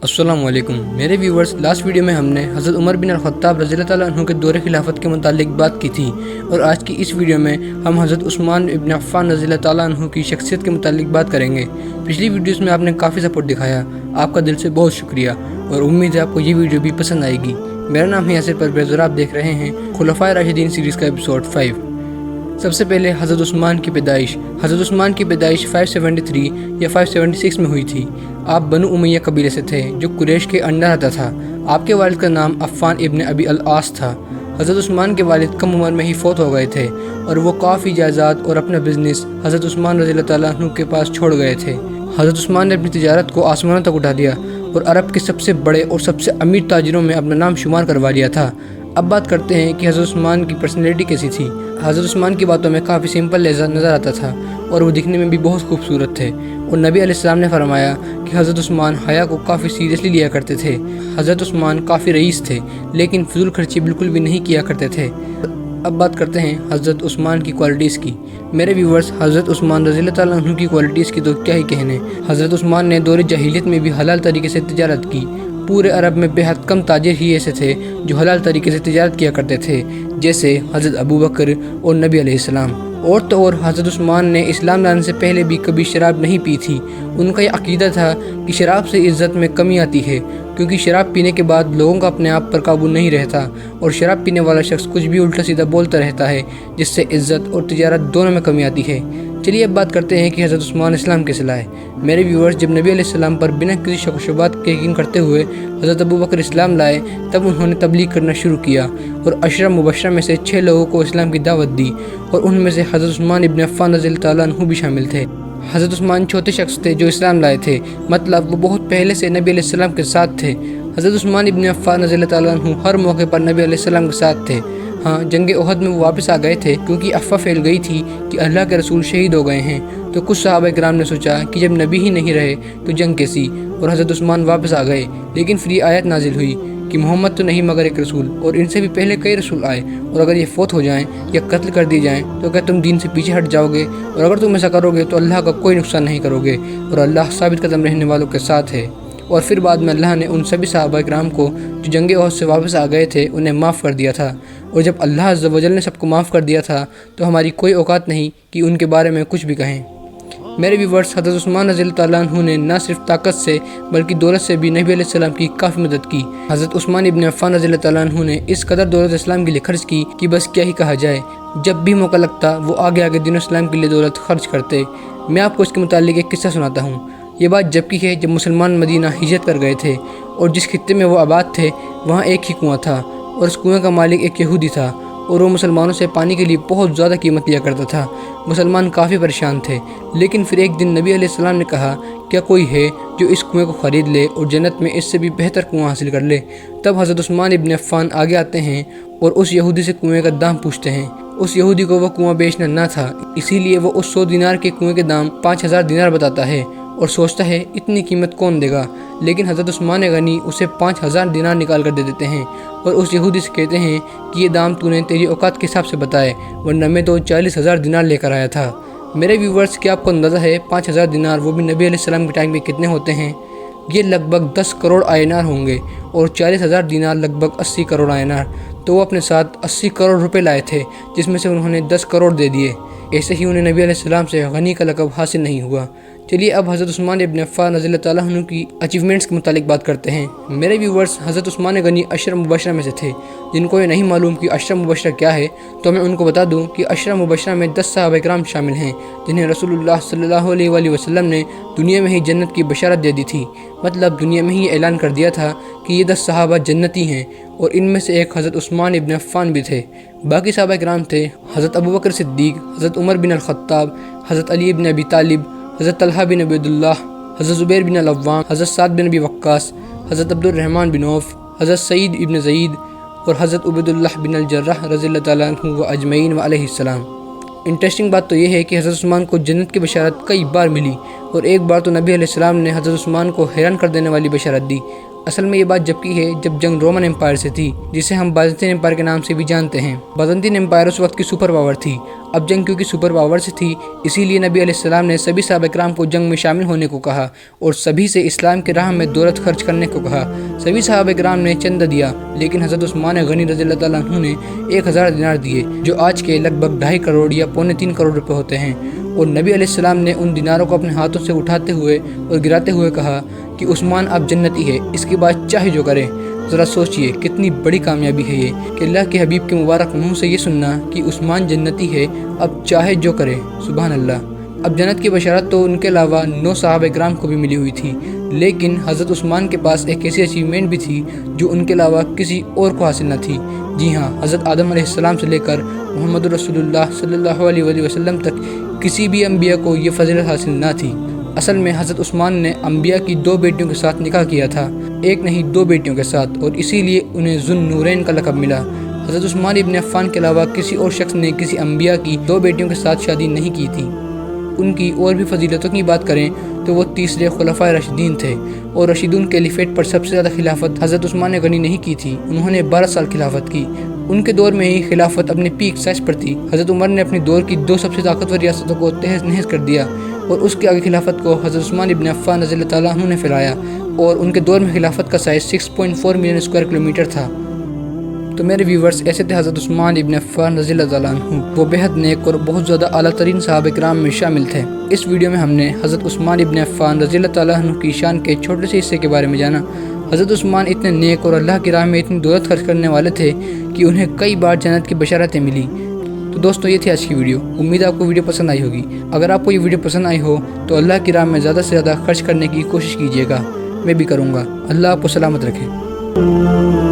अस्सलाम वालेकुम मेरे व्यूवर्स। लास्ट वीडियो में हमने हज़रत उमर बिन अल-खत्ताब रज़ियल्लाहु ताला अन्हु के दौरे खिलाफत के मुतालिक बात की थी और आज की इस वीडियो में हम हज़रत उस्मान इब्न अफ़्फ़ान रज़ियल्लाहु ताला अन्हु की शख्सियत के मुतालिक बात करेंगे। पिछली वीडियोस में आपने काफ़ी सपोर्ट दिखाया, आपका दिल से बहुत शुक्रिया और उम्मीद है आपको ये वीडियो भी पसंद आएगी। मेरा नाम है यासिर परवेज़ और आप देख रहे हैं खुलफ़ाए राशिदीन सीरीज़ का एपिसोड 5। सबसे पहले हज़रत उस्मान की पैदाइश। हज़रत उस्मान की पैदाइश 573 या 576 में हुई थी। आप बनु उमैया कबीले से थे जो कुरैश के अंडर आता था। आपके वालिद का नाम अफ़्फ़ान इब्न अबी अल-आस था। हज़रत उस्मान के वालिद कम उम्र में ही फौत हो गए थे और वो काफ़ी जायदाद और अपना बिजनेस हज़रत उस्मान रज़ियल्लाहु ताला अन्हु के पास छोड़ गए थे। हज़रत उस्मान ने अपनी तिजारत को आसमानों तक उठा दिया और अरब के सबसे बड़े और सबसे अमीर ताजिरों में अपना नाम शुमार करवा लिया था। अब बात करते हैं कि हज़रत उस्मान की पर्सनैलिटी कैसी थी। हज़रत उस्मान की बातों में काफ़ी सिंपल लहजा नज़र आता था और वो दिखने में भी बहुत खूबसूरत थे और नबी अलैहिस्सलाम ने फरमाया कि हज़रत उस्मान हया को काफ़ी सीरियसली लिया करते थे। हज़रत उस्मान काफ़ी रईस थे लेकिन फजूल खर्ची बिल्कुल भी नहीं किया करते थे। अब बात करते हैं हज़रत उस्मान की क्वालिटीज़ की। मेरे व्यूवर्स, हज़रत उस्मान रज़ियल्लाहु ताला अन्हु की क्वालिटीज़ की तो क्या ही कहने। हज़रत उस्मान ने दौर जाहिलियत में भी हलाल तरीके से तिजारत की। पूरे अरब में बेहद कम ताजिर ही ऐसे थे जो हलाल तरीके से तिजारत किया करते थे, जैसे हज़रत अबू बकर और नबी अलैहिस्सलाम। और तो और हज़रत उस्मान ने इस्लाम लाने से पहले भी कभी शराब नहीं पी थी। उनका यह अक़ीदा था कि शराब से इज़्ज़त में कमी आती है, क्योंकि शराब पीने के बाद लोगों का अपने आप पर काबू नहीं रहता और शराब पीने वाला शख्स कुछ भी उल्टा सीधा बोलता रहता है, जिससे इज़्ज़त और तिजारत दोनों में कमी आती है। चलिए अब बात करते हैं कि हज़रत उस्मान इस्लाम कैसे लाए। मेरे व्यूअर्स, जब नबी अलैहिस्सलाम पर बिना किसी शक व शुबहत के यकीन करते हुए हज़रत अबू बकर इस्लाम लाए, तब उन्होंने तबलीग करना शुरू किया और अशरा मुबशरा में से 6 लोगों को इस्लाम की दावत दी और उनमें से हज़रत उस्मान इब्न अफ़्फ़ान रज़ियल्लाहु ताला अन्हु भी शामिल थे। हज़रत उस्मान छोटे शख्स थे जो इस्लाम लाए थे, मतलब वो बहुत पहले से नबी अलैहिस्सलाम के साथ थे। हज़रत उस्मान इब्न अफ़्फ़ान रज़ियल्लाहु ताला अन्हु हर मौके पर नबी अलैहिस्सलाम के साथ थे। हाँ, जंग ओहद में वो वापस आ गए थे क्योंकि अफवाह फैल गई थी कि अल्लाह के रसूल शहीद हो गए हैं। तो कुछ सहाबा किराम ने सोचा कि जब नबी ही नहीं रहे तो जंग कैसी, और हज़रत उस्मान वापस आ गए। लेकिन फिर ये आयत नाजिल हुई कि मोहम्मद तो नहीं मगर एक रसूल, और इनसे भी पहले कई रसूल आए, और अगर ये फौत हो जाएं या कत्ल कर दिए जाएं तो क्या तुम दीन से पीछे हट जाओगे? और अगर तुम ऐसा करोगे तो अल्लाह का कोई नुकसान नहीं करोगे और अल्लाह साबित कदम रहने वालों के साथ है। और फिर बाद में अल्लाह ने उन सभी सहाबा किराम को जो जंग ओहद से वापस आ गए थे उन्हें माफ़ कर दिया था। और जब अल्लाह अज़्ज़ व जल ने सबको माफ़ कर दिया था तो हमारी कोई औकात नहीं कि उनके बारे में कुछ भी कहें। मेरे व्यूवर्स, हज़रत उस्मान रज़ियल्लाहु ताला अन्हु ने न सिर्फ ताकत से बल्कि दौलत से भी नबी अलैहिस्सलाम की काफ़ी मदद की। हज़रत उस्मान इब्न अफ़्फ़ान रज़ियल्लाहु ताला अन्हु ने इस कदर दौलत इस्लाम के लिए खर्च की कि बस क्या ही कहा जाए। जब भी मौका लगता वो आगे आगे दीन इस्लाम के लिए दौलत खर्च करते। मैं आपको इसके मुतालिक एक किस्सा सुनाता हूँ। ये बात जब की है जब मुसलमान मदीना हिजरत कर गए थे और जिस खित्ते में वो आबाद थे वहाँ एक ही कुआं था और उस कुएं का मालिक एक यहूदी था और वो मुसलमानों से पानी के लिए बहुत ज़्यादा कीमत लिया करता था। मुसलमान काफ़ी परेशान थे, लेकिन फिर एक दिन नबी अलैहिस्सलाम ने कहा, क्या कोई है जो इस कुएं को ख़रीद ले और जन्नत में इससे भी बेहतर कुआं हासिल कर ले? तब हज़रत उस्मान इब्न अफ़्फ़ान आगे आते हैं और उस यहूदी से कुएं का दाम पूछते हैं। उस यहूदी को वह कुआं बेचना न था, इसीलिए वो उस 100 दिनार के कुएं के दाम 5000 दिनार बताता है और सोचता है इतनी कीमत कौन देगा। लेकिन हज़रत उस्मान गनी उसे 5000 दिनार निकाल कर दे देते हैं और उस यहूदी से कहते हैं कि ये दाम तूने तेरी औकात के हिसाब से बताए, वरना मैं तो 40,000 दिनार लेकर आया था। मेरे व्यूवर्स, क्या आपको अंदाज़ा है 5000 दिनार वो भी नबी अलैहिस्सलाम के टाइम में कितने होते हैं? ये लगभग 10 करोड़ आयनार होंगे और 40,000 दिनार लगभग 80 करोड़ आयनार। तो वो अपने साथ 80 करोड़ रुपए लाए थे, जिसमें से उन्होंने 10 करोड़ दे दिए। ऐसे ही उन्हें नबी अलैहिस्सलाम से गनी का लक़ब हासिल नहीं हुआ। चलिए अब हज़रत उस्मान इब्न अफ़्फ़ान रज़ियल्लाहु ताला अन्हु की अचीवमेंट्स के मुतालिक बात करते हैं। मेरे व्यूवर्स, हज़रत उस्मान गनी अशरा मुबशरा में से थे। जिनको ये नहीं मालूम कि अशरा मुबशरा क्या है तो मैं उनको बता दूं कि अशरा मुबशरा में 10 सहाबा किराम शामिल हैं जिन्हें रसूलुल्लाह सल्लल्लाहु अलैहि वसल्लम ने दुनिया में ही जन्नत की बशारत दे दी थी। मतलब दुनिया में ही ऐलान कर दिया था कि ये 10 सहाबा जन्नती हैं और इनमें से एक हज़रत उस्मान इब्न अफ़्फ़ान भी थे। बाकी सहाबा किराम थे हज़रत अबू बकर सिद्दीक़, हज़रत उमर बिन अल-ख़त्ताब, हज़रत अली इब्न अबी तालिब, हज़रत तलहा बिन उबैदुल्लाह, हज़रत ज़ुबैर बिन अल-अव्वाम, हज़रत साद बिन अबी वक्कास, हज़रत अब्दुर्रहमान बिन औफ़, हज़रत सईद इब्न ज़ईद और हज़रत उबैदुल्लाह बिन अल-जर्राह रज़ियल्लाहु ताला अन्हु व अजमईन व अलैहिस्सलाम। इंटरेस्टिंग बात तो यह है कि हज़रत उस्मान को जन्नत की बशारत कई बार मिली और एक बार तो नबी अलैहिस्सलाम ने हज़रत उस्मान को हैरान कर देने वाली बशारत दी। असल में ये बात जब की है जब जंग रोमन एम्पायर से थी, जिसे हम बाइजेंटाइन एम्पायर के नाम से भी जानते हैं। बाइजेंटाइन एम्पायर उस वक्त की सुपर पावर थी। अब जंग क्योंकि सुपर पावर से थी, इसीलिए नबी अलैहिस्सलाम ने सभी सहाबा किराम को जंग में शामिल होने को कहा और सभी से इस्लाम के राह में दौलत खर्च करने को कहा। सभी सहाबा किराम ने चंदा दिया, लेकिन हज़रत उस्मान गनी रज़ियल्लाहु ताला अन्हु ने 1000 दिनार दिए, जो आज के लगभग 2.5 करोड़ या 2.75 करोड़ रुपए होते हैं। और नबी अलैहिस्सलाम ने उन दिनारों को अपने हाथों से उठाते हुए और गिराते हुए कहा कि उस्मान अब जन्नती है, इसके बाद चाहे जो करे। ज़रा सोचिए कितनी बड़ी कामयाबी है ये कि अल्लाह के हबीब के मुबारक मुंह से ये सुनना कि उस्मान जन्नती है, अब चाहे जो करे। सुभान अल्लाह। अब जन्नत की बशारत तो उनके अलावा 9 सहाबा किराम को भी मिली हुई थी, लेकिन हज़रत उस्मान के पास एक ऐसी अचीवमेंट भी थी जो उनके अलावा किसी और को हासिल न थी। जी हाँ, हज़रत आदम अलैहिस्सलाम से लेकर मोहम्मद रसूलुल्लाह सल्लल्लाहु अलैहि वसल्लम तक किसी भी अंबिया को ये फजीलत हासिल न थी। असल में हज़रत उस्मान ने अंबिया की 2 बेटियों के साथ निकाह किया था, एक नहीं 2 बेटियों के साथ, और इसीलिए उन्हें ज़ुन्नूरैन का लक़ब मिला। हज़रत उस्मान इब्न अफ़्फ़ान के अलावा किसी और शख्स ने किसी अंबिया की 2 बेटियों के साथ शादी नहीं की थी। उनकी और भी फजीलतों की बात करें तो वो तीसरे खुलफाए राशिदीन थे और रशीदुन के खिलाफत पर सबसे ज़्यादा खिलाफत हज़रत उस्मान गनी नहीं की थी। उन्होंने 12 साल खिलाफत की। उनके दौर में ही खिलाफत अपने पीक साइज पर थी। हज़रत उमर ने अपनी दौर की 2 सबसे ताकतवर रियासतों को तहस नहस कर दिया और उसके आगे खिलाफत को हज़रत उस्मान इब्न अफ़्फ़ान रज़ियल्लाहु ताला अन्हु ने फैलाया और उनके दौर में खिलाफत का साइज 6.4 मिलियन स्क्वायर किलोमीटर था। तो मेरे व्यूवर्स, ऐसे थे हज़रत उस्मान इब्न अफ़्फ़ान रज़ियल्लाहु ताला अन्हु। वो बेहद नेक और बहुत ज़्यादा आला तरीन सहाबा किराम में शामिल थे। इस वीडियो में हमने हज़रत उस्मान इब्न अफ़्फ़ान रज़ियल्लाहु ताला अन्हु की शान के छोटे से हिस्से के बारे में जाना। हज़रत उस्मान इतने नेक और अल्लाह की राह में इतनी दौलत खर्च करने वाले थे कि उन्हें कई बार जन्नत की बशारतें मिली। तो दोस्तों, ये थी आज की वीडियो। उम्मीद है आपको वीडियो पसंद आई होगी। अगर आपको ये वीडियो पसंद आई हो तो अल्लाह की राह में ज़्यादा से ज़्यादा खर्च करने की कोशिश कीजिएगा। मैं भी करूँगा। अल्लाह आपको सलामत रखे।